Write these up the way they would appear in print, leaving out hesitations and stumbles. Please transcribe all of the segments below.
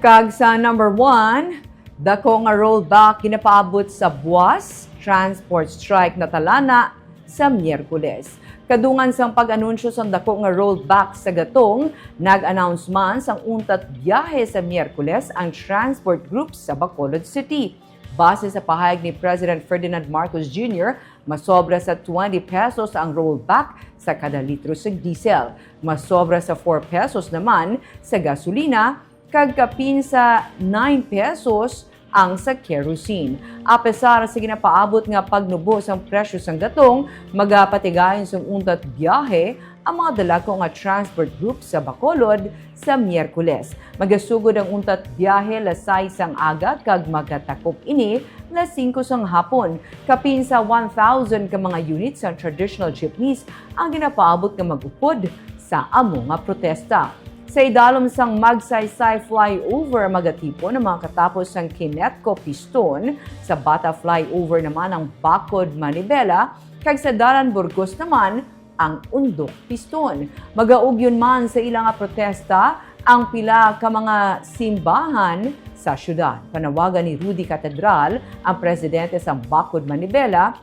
Kag sa number 1, dako nga rollback ginapaabot sa buwas, transport strike na talana sa Miyerkules. Kadungan sang pag-anunsyo sang dako nga rollback sa gatong, nag-announce man sang untat biyahe sa Miyerkules ang transport group sa Bacolod City. Base sa pahayag ni President Ferdinand Marcos Jr., masobra sa 20 pesos ang rollback sa kada litro sa diesel. Masobra sa 4 pesos naman sa gasolina, kag kapin sa 9 pesos ang sa kerosene. Apesar sa ginapaabot nga pagnubo sang presyo sang gatong, magapatigayon sang untat biyahe ang mga dalako nga transport group sa Bacolod sa Miyerkules. Magasugod ang untat biyahe lasay sang aga kag magatakop ini las 5 sang hapon. Kapin sa 1,000 ka mga units sa traditional jeepneys ang ginapaabot nga mag-upod sa amo nga protesta. Sa idalom sang magsaysay flyover magatipo ng mga katapos sang Kinetco Piston, sa Bata flyover naman ang Bacod Manibela, kag sa Dalan Burgos naman ang Undok Piston. Magaugyon man sa ilang protesta ang pila ka mga simbahan sa syudad. Panawagan ni Rudy Catedral, ang presidente sa Bacod Manibela,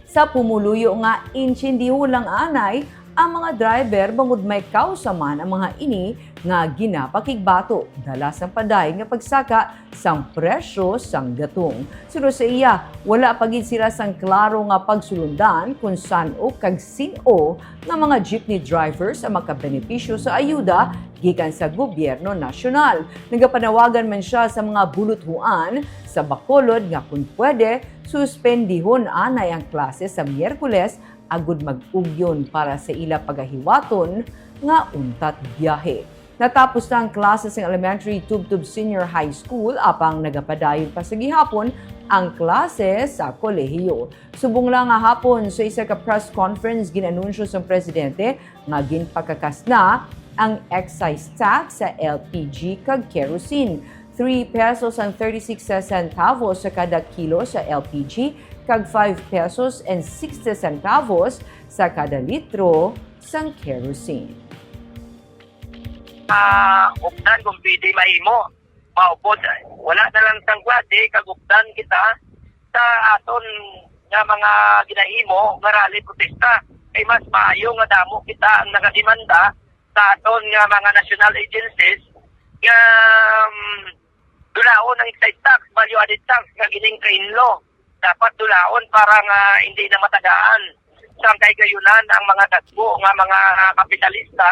sa pumuluyo nga insindiho lang anay ang mga driver bangod may kausa man ang mga ini nga ginapakigbato dala sang paday nga pagsaka sang presyo sang gatong. Sunod sa iya, wala pagid sila sang klaro nga pagsulundan kung saan o kag sino nga mga jeepney drivers ang makabenepisyo sa ayuda gikan sa gobyerno nasyonal. Nagapanawagan man siya sa mga buluthuan sa Bacolod nga kung pwede, suspendihon anay ang klase sa Miyerkules agud mag-ugyon para sa ila pagahiwaton nga untat biyahe. Natapos na ang klase sa elementary Tubtub Senior High School apang nagapadayon pa sa gihapon ang klase sa kolehiyo. Subong lang nga hapon sa isa ka press conference ginanunsyo sa presidente nga ginpakakas na ang excise tax sa LPG kag kerosene. 3 pesos and 36 centavos sa kada kilo sa LPG kag 5 pesos and 60 centavos sa kada litro sang kerosene. Updan kung pwede mahimo, maupod. Wala na lang sang klase, kag updan kita sa aton nga mga ginahimo nga rally protesta. Ay mas maayo nga damo kita ang nagademanda sa aton nga mga national agencies nga dulaon ang excise tax, value added tax nga gining train law. Dapat dulaon para nga hindi na matagaan sa kay gayunan ang mga dagko nga mga kapitalista